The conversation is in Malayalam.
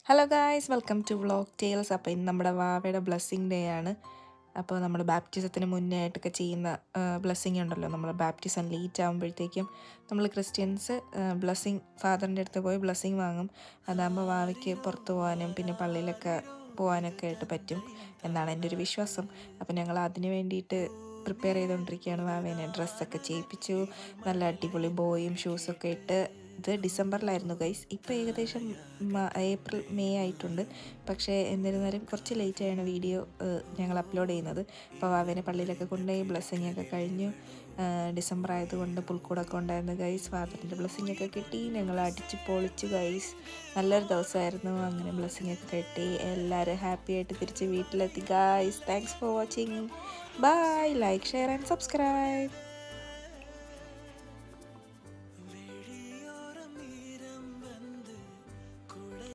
Hello guys, welcome to vlog tales. അപ്പോൾ ഇന്ന് നമ്മുടെ വാവയുടെ ബ്ലെസ്സിങ് ഡേ ആണ്. അപ്പോൾ നമ്മൾ ബാപ്റ്റിസത്തിന് മുന്നേ ആയിട്ടൊക്കെ ചെയ്യുന്ന ബ്ലെസ്സിങ് ഉണ്ടല്ലോ, നമ്മൾ ബാപ്റ്റിസം ലേറ്റ് ആകുമ്പോഴത്തേക്കും നമ്മൾ ക്രിസ്ത്യൻസ് ബ്ലെസ്സിങ് ഫാദറിൻ്റെ അടുത്ത് പോയി ബ്ലെസ്സിങ് വാങ്ങും. അതാകുമ്പോൾ വാവയ്ക്ക് പുറത്ത് പോകാനും പിന്നെ പള്ളിയിലൊക്കെ പോകാനൊക്കെ ആയിട്ട് പറ്റും എന്നാണ് എൻ്റെ ഒരു വിശ്വാസം. അപ്പോൾ ഞങ്ങൾ അതിന് വേണ്ടിയിട്ട് പ്രിപ്പയർ ചെയ്തുകൊണ്ടിരിക്കുകയാണ്. വാവേനെ ഡ്രസ്സൊക്കെ ചെയ്യിപ്പിച്ചു, നല്ല അടിപൊളി ബോയും ഷൂസൊക്കെ ഇട്ട്. ഇത് ഡിസംബറിലായിരുന്നു ഗൈസ്. ഇപ്പോൾ ഏകദേശം ഏപ്രിൽ മെയ് ആയിട്ടുണ്ട്. പക്ഷേ എന്നിരുന്നാലും കുറച്ച് ലേറ്റായാണ് വീഡിയോ ഞങ്ങൾ അപ്ലോഡ് ചെയ്യുന്നത്. അപ്പോൾ വാവേനെ പള്ളിയിലൊക്കെ കൊണ്ടുപോയി ബ്ലെസ്സിങ് ഒക്കെ കഴിഞ്ഞു. ഡിസംബർ ആയതുകൊണ്ട് പുൽക്കൂടൊക്കെ ഉണ്ടായിരുന്നു ഗൈസ്. ഫാദറിൻ്റെ ബ്ലെസ്സിങ് ഒക്കെ കിട്ടി. ഞങ്ങൾ അടിച്ച് പൊളിച്ചു ഗൈസ്. നല്ലൊരു ദിവസമായിരുന്നു. അങ്ങനെ ബ്ലെസ്സിങ് ഒക്കെ കിട്ടി. എല്ലാവരും ഹാപ്പി ആയിട്ട് തിരിച്ച് വീട്ടിലെത്തി guys. Thanks for watching. Bye. Like, share and subscribe.